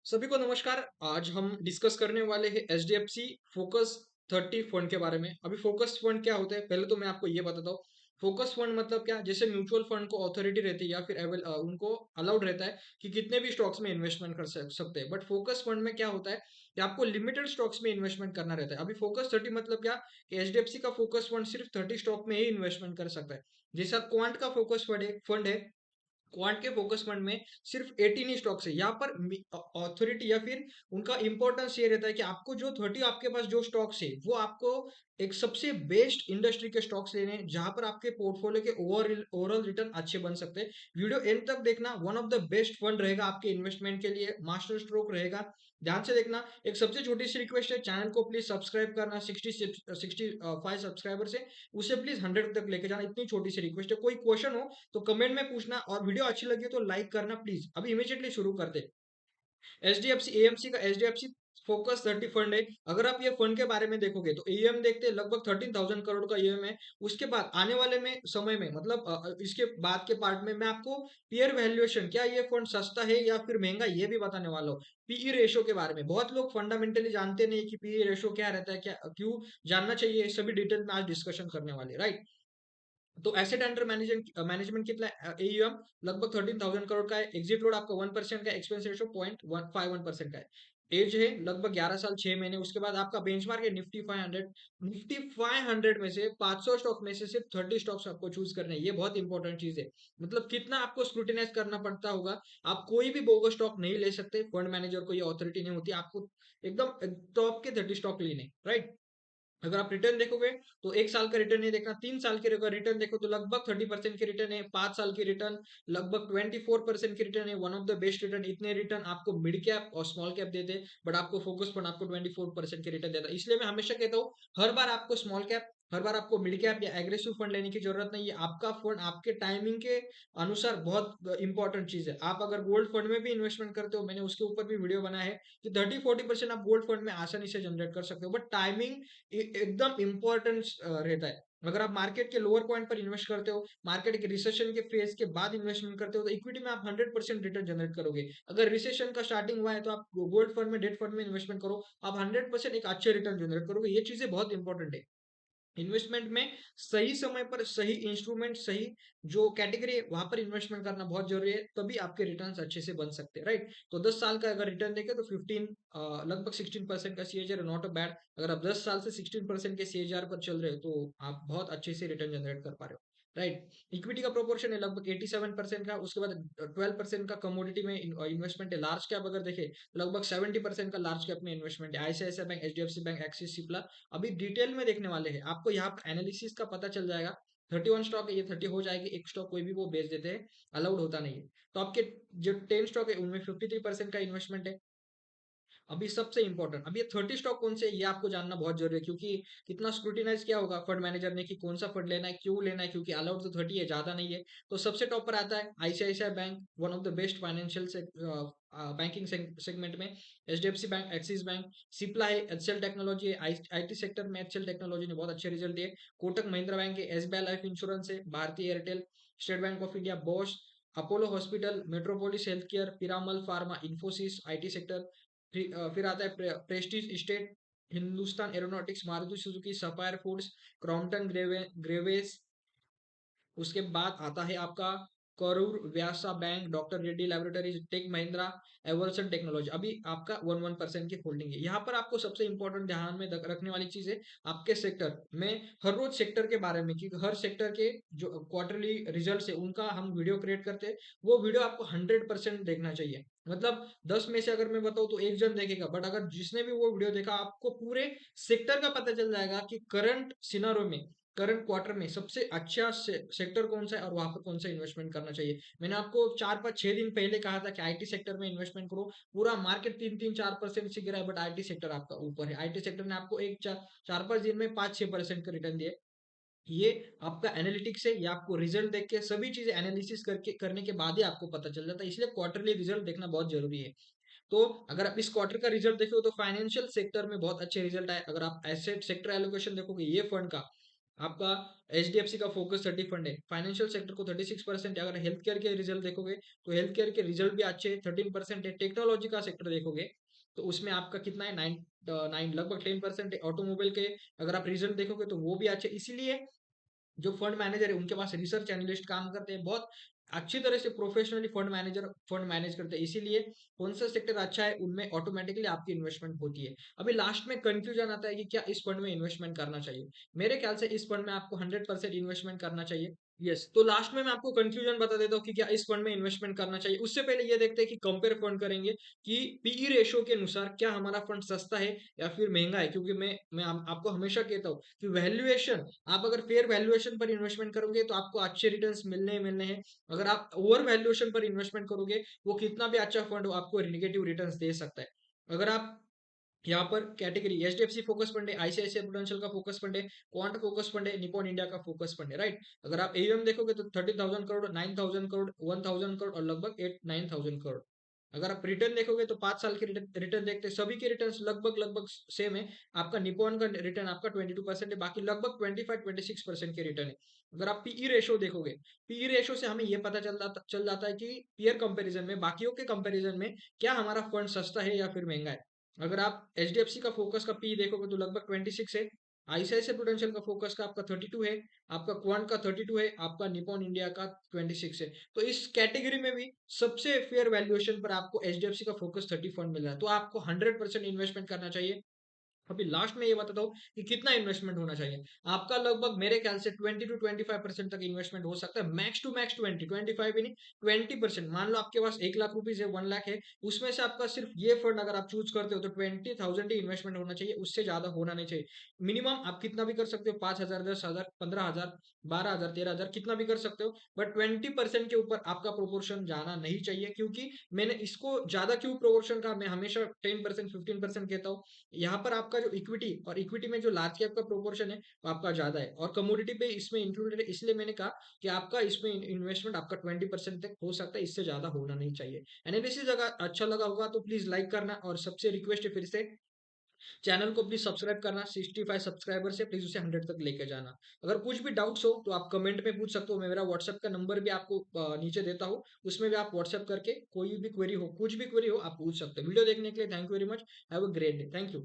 सभी को नमस्कार। आज हम डिस्कस करने वाले हैं एचडीएफसी फोकस 30 फंड के बारे में। अभी फोकस फंड क्या होता है, पहले तो मैं आपको ये बताता हूँ। फोकस फंड मतलब क्या, जैसे म्यूचुअल फंड को अथॉरिटी रहती है या फिर उनको अलाउड रहता है कि कितने भी स्टॉक्स में इन्वेस्टमेंट कर सकते हैं। बट फोकस फंड में क्या होता है कि आपको लिमिटेड स्टॉक्स में इन्वेस्टमेंट करना रहता है। अभी फोकस 30 मतलब क्या कि एचडीएफसी का फोकस फंड सिर्फ 30 स्टॉक में ही इन्वेस्टमेंट कर सकता है। जैसा क्वांट का फोकस फंड है, क्वांट के फोकस फंड में सिर्फ 18 ही स्टॉक्स है। यहाँ पर अथॉरिटी या फिर उनका इंपॉर्टेंस ये रहता है कि आपको जो 30 आपके पास जो स्टॉक्स है वो आपको एक सबसे बेस्ट इंडस्ट्री के स्टॉक्स लेने हैं जहां पर आपके पोर्टफोलियो के ओवरऑल रिटर्न अच्छे बन सकते हैं। वीडियो एंड तक देखना, one of the best fund रहेगा आपके इन्वेस्टमेंट के लिए, मास्टर स्ट्रोक रहेगा। ध्यान से देखना। एक सबसे छोटी सी रिक्वेस्ट है, चैनल को प्लीज सब्सक्राइब करना। 65 सब्सक्राइबर से उसे प्लीज 100 तक लेके जाना, इतनी छोटी सी रिक्वेस्ट है। कोई क्वेश्चन हो तो कमेंट में पूछना, और वीडियो अच्छी लगी तो लाइक करना प्लीज। अभी इमीडिएटली शुरू करते। एचडीएफसी एएमसी का एचडीएफसी फोकस 30 फंड है। अगर आप ये फंड के बारे में देखोगे तो एएम देखते हैं लगभग 13,000 करोड़ का एएम है। उसके बाद आने वाले में समय में मतलब इसके बाद के पार्ट में मैं आपको पीयर वैल्यूएशन, क्या ये फंड सस्ता है या फिर महंगा, ये भी बताने वाला हूँ। पीई रेशो के बारे में बहुत लोग फंडामेंटली जानते नहीं कि पीई रेशो क्या रहता है, क्या क्यों जानना चाहिए, सभी डिटेल में आज डिस्कशन करने वाले, राइट। तो एसेट अंडर मैनेजमेंट मैनेजमेंट कितना है, एयूएम लगभग 13,000 करोड़ का है। एग्जिट लोड आपका 1% का, एक्सपेंस रेशो 0.51% का है। एज है लगभग 11 साल 6 महीने। उसके बाद आपका बेंचमार्क है निफ्टी 500। निफ्टी 500 में से 500 स्टॉक में से सिर्फ 30 स्टॉक्स आपको चूज करने हैं। ये बहुत इंपॉर्टेंट चीज है। मतलब कितना आपको स्क्रूटिनाइज करना पड़ता होगा। आप कोई भी बोगस स्टॉक नहीं ले सकते, फंड मैनेजर को ये अथॉरिटी नहीं होती। आपको एकदम टॉप के 30 स्टॉक लेने, राइट। अगर आप रिटर्न देखोगे तो 1 साल का रिटर्न नहीं देखना, 3 साल के रिटर्न देखो तो लगभग 30% के रिटर्न है। 5 साल की रिटर्न लगभग 24% की रिटर्न है। One of the best return. इतने रिटर्न आपको मिड कैप और स्मॉल कैप देते हैं, बट आपको फोकस फंड आपको 24% के रिटर्न देता है। इसलिए मैं हमेशा कहता हूँ, हर बार आपको स्मॉल कैप, हर बार आपको मिड कैप या एग्रेसिव फंड लेने की जरूरत नहीं है। आपका फंड आपके टाइमिंग के अनुसार बहुत इंपॉर्टेंट चीज है। आप अगर गोल्ड फंड में भी इन्वेस्टमेंट करते हो, मैंने उसके ऊपर भी वीडियो बनाया है कि 30-40% आप गोल्ड फंड में आसानी से जनरेट कर सकते हो, बट टाइमिंग एकदम इंपॉर्टेंस रहता है। अगर आप मार्केट के लोअर पॉइंट पर इन्वेस्ट करते हो, मार्केट के रिसेशन के फेज के बाद इन्वेस्टमेंट करते हो, तो इक्विटी में आप 100% रिटर्न जनरेट करोगे। अगर रिसेशन का स्टार्टिंग हुआ है तो आप गोल्ड फंड में, डेट फंड में इन्वेस्टमेंट करो, आप 100% एक अच्छे रिटर्न जनरेट करोगे। ये चीजें बहुत इंपॉर्टेंट है। इन्वेस्टमेंट में सही समय पर सही इंस्ट्रूमेंट, सही जो कैटेगरी है वहां पर इन्वेस्टमेंट करना बहुत जरूरी है, तभी आपके रिटर्न्स अच्छे से बन सकते हैं, राइट। तो 10 साल का अगर रिटर्न देखें तो लगभग 16% का सीएजीआर, नॉट अ बैड। अगर आप 10 साल से 16% के सीएजीआर पर चल रहे हो तो आप बहुत अच्छे से रिटर्न जनरेट कर पा रहे हो, राइट। इक्विटी का प्रोपोर्शन है लगभग 87% का। उसके बाद 12% का कमोडिटी में इन्वेस्टमेंट है। लार्ज कैप अगर देखें तो लगभग 70% का लार्ज कैप में इन्वेस्टमेंट है। ICICI bank, HDFC bank, axis, Cipla. अभी डिटेल में देखने वाले हैं, आपको यहाँ पर एनालिसिस का पता चल जाएगा। 31 स्टॉक है, ये 30 हो जाएगी। एक स्टॉक कोई भी वो बेच देते हैं, अलाउड होता नहीं है। तो आपके जो 10 स्टॉक है उनमें 53% का इन्वेस्टमेंट है। अभी सबसे इंपॉर्टेंट, अभी ये 30 स्टॉक कौन से, ये आपको जानना बहुत जरूरी है, क्योंकि कितना स्क्रूटिनाइज किया होगा फंड मैनेजर ने कि कौन सा फंड लेना है, क्यों लेना है, क्योंकि अलाउड तो 30 है, ज्यादा नहीं है। तो सबसे टॉप पर आता है ICICI bank, one of the best financial banking segment में। HDFC bank, Axis bank, Cipla है, एचएल टेक्नोलॉजी है। आईटी सेक्टर में एचएल टेक्नोलॉजी ने बहुत अच्छे रिजल्ट दिए। कोटक महिंद्रा बैंक है, एसबीआई लाइफ इंश्योरेंस है, Bharti Airtel, state bank of India, Bosch, Apollo hospital, Metropolis health care, Piramal pharma, Infosys IT sector. फिर आता है Prestige state, Hindustan Aeronautics, Maruti Suzuki, Sapphire foods, Crompton ग्रेवेस। उसके बाद आता है आपका Karur Vysya bank, doctor Reddy laboratories, tech Mahindra, Avalon technology. अभी आपका 11% की होल्डिंग है। यहाँ पर आपको सबसे इंपॉर्टेंट ध्यान में रखने वाली चीज है आपके सेक्टर में, हर रोज सेक्टर के बारे में, क्योंकि हर सेक्टर के जो क्वार्टरली रिजल्ट है उनका हम वीडियो क्रिएट करते हैं। वो वीडियो आपको 100% देखना चाहिए। मतलब 10 में से अगर मैं बताऊं तो एक जन देखेगा, बट अगर जिसने भी वो वीडियो देखा, आपको पूरे सेक्टर का पता चल जाएगा कि करंट सिनारो में, करंट क्वार्टर में सबसे अच्छा सेक्टर कौन सा है और वहां पर कौन सा इन्वेस्टमेंट करना चाहिए। मैंने आपको 4-5-6 दिन पहले कहा था कि आईटी सेक्टर में इन्वेस्टमेंट करो। पूरा मार्केट 3-3-4% से गिरा है, बट आईटी सेक्टर आपका ऊपर है। आईटी सेक्टर ने आपको एक 4-5 दिन में 5-6% का रिटर्न दिया। ये आपका एनालिटिक्स है, ये आपको रिजल्ट देख के सभी चीजें एनालिसिस करके करने के बाद ही आपको पता चल जाता है। इसलिए क्वार्टरली रिजल्ट देखना बहुत जरूरी है। तो अगर आप इस क्वार्टर का रिजल्ट देखो तो फाइनेंशियल सेक्टर में बहुत अच्छे रिजल्ट आए। अगर आप एसेट सेक्टर एलोकेशन देखोगे ये फंड का, आपका एचडीएफसी का फोकस 30 फंड है, फाइनेंशियल सेक्टर को 36% है। अगर हेल्थ केयर के रिजल्ट देखोगे तो हेल्थ केयर के रिजल्ट भी अच्छे 13% है। टेक्नोलॉजी का सेक्टर देखोगे तो उसमें आपका कितना है, 9 लगभग 10% है। ऑटोमोबाइल के अगर आप रिजल्ट देखोगे तो वो भी अच्छे। इसीलिए जो फंड मैनेजर है उनके पास रिसर्च एनालिस्ट काम करते हैं, बहुत अच्छी तरह से professionally fund manager fund manage करते हैं। इसीलिए कौन सा सेक्टर अच्छा है उनमें ऑटोमेटिकली आपकी इन्वेस्टमेंट होती है। अभी लास्ट में कंफ्यूजन आता है कि क्या इस फंड में इन्वेस्टमेंट करना चाहिए। मेरे ख्याल से इस फंड में आपको 100% इन्वेस्टमेंट करना चाहिए। यस, तो लास्ट में मैं आपको कंफ्यूजन बता देता हूँ कि क्या इस फंड में इन्वेस्टमेंट करना चाहिए। उससे पहले ये देखते हैं कि कंपेयर फंड करेंगे कि पीई रेशो के अनुसार क्या हमारा फंड सस्ता है या फिर महंगा है। क्योंकि मैं आपको हमेशा कहता हूँ कि वैल्यूएशन, आप अगर फेयर वैल्यूएशन पर इन्वेस्टमेंट करोगे तो आपको अच्छे रिटर्न्स मिलने ही मिलने हैं। अगर आप ओवर वैल्यूएशन पर इन्वेस्टमेंट करोगे, वो कितना भी अच्छा फंड हो आपको नेगेटिव रिटर्न्स दे सकता है। अगर आप यहाँ पर कैटेगरी एचडीएफसी फोकस फंड है, आईसीआईसीआई प्रूडेंशियल का फोकस फंड है, क्वांट फोकस फंड है, निपॉन इंडिया का फोकस फंड है, राइट। अगर आप एयूएम देखोगे तो 30,000 करोड़, 9,000 करोड़, 1,000 करोड़ और लगभग 8-9,000 करोड़। अगर आप रिटर्न देखोगे तो 5 साल के रिटर्न देखते हैं, सभी के रिटर्न लगभग लगभग सेम है। आपका निपॉन का रिटर्न आपका 22% है, बाकी लगभग 25-26% के रिटर्न है। अगर आप पीई रेशो देखोगे, पीई रेशो से हमें यह पता चल जाता है कि पीयर कंपैरिजन में, बाकियों के कंपैरिजन में क्या हमारा फंड सस्ता है या फिर महंगा है। अगर आप एचडीएफसी का फोकस का पी देखोगे तो लगभग 26 है। आईसीआईसीआई प्रूडेंशियल का फोकस का आपका 32 है। आपका क्वांट का 32 है। आपका निपॉन इंडिया का 26 है। तो इस कैटेगरी में भी सबसे फेयर वैल्यूएशन पर आपको एचडीएफसी का फोकस 30 फंड मिल रहा है। तो आपको 100% इन्वेस्टमेंट करना चाहिए। अभी लास्ट में ये बताता हूँ कि कितना इन्वेस्टमेंट होना चाहिए। आपका लगभग मेरे ख्याल से 20 to 25% तक इन्वेस्टमेंट हो सकता है, मैक्स टू मैक्स 20, 25 भी नहीं, 20%। मान लो आपके पास 1 लाख रुपीज है, 1 लाख है, उसमें से आपका सिर्फ ये फंड अगर आप चूज करते हो तो 20,000 ही इन्वेस्टमेंट होना चाहिए, उससे ज्यादा होना नहीं चाहिए। मिनिमम आप कितना भी कर सकते हो, 5,000, 10,000, 15,000, 12,000, 13,000, कितना भी कर सकते हो, बट 20% के ऊपर आपका प्रोपोर्शन जाना नहीं चाहिए। क्योंकि मैंने इसको ज्यादा क्यों प्रोपोर्शन का, मैं हमेशा 10%, 15% कहता हूँ। यहाँ पर आपका जो इक्विटी, और इक्विटी में जो लार्ज कैप का प्रोपोर्शन है वो आपका ज्यादा है, और कमोडिटी पे इसमें इंक्लूडेड है। इसलिए मैंने कहा कि आपका इसमें इन्वेस्टमेंट आपका 20% तक हो सकता है, इससे ज्यादा होना नहीं चाहिए। एनालिसिस अगर अच्छा लगा होगा तो प्लीज लाइक करना, और सबसे रिक्वेस्ट है फिर से चैनल को प्लीज सब्सक्राइब करना। 65 सब्सक्राइबर से प्लीज उसे 100 तक लेके जाना। अगर कुछ भी डाउट्स हो तो आप कमेंट में पूछ सकते हो। मैं मेरा व्हाट्सएप का नंबर भी आपको नीचे देता हूँ, उसमें भी आप व्हाट्सएप करके कोई भी क्वेरी हो, कुछ भी क्वेरी हो, आप पूछ सकते हो। वीडियो देखने के लिए thank you very much. Have a great day. Thank you.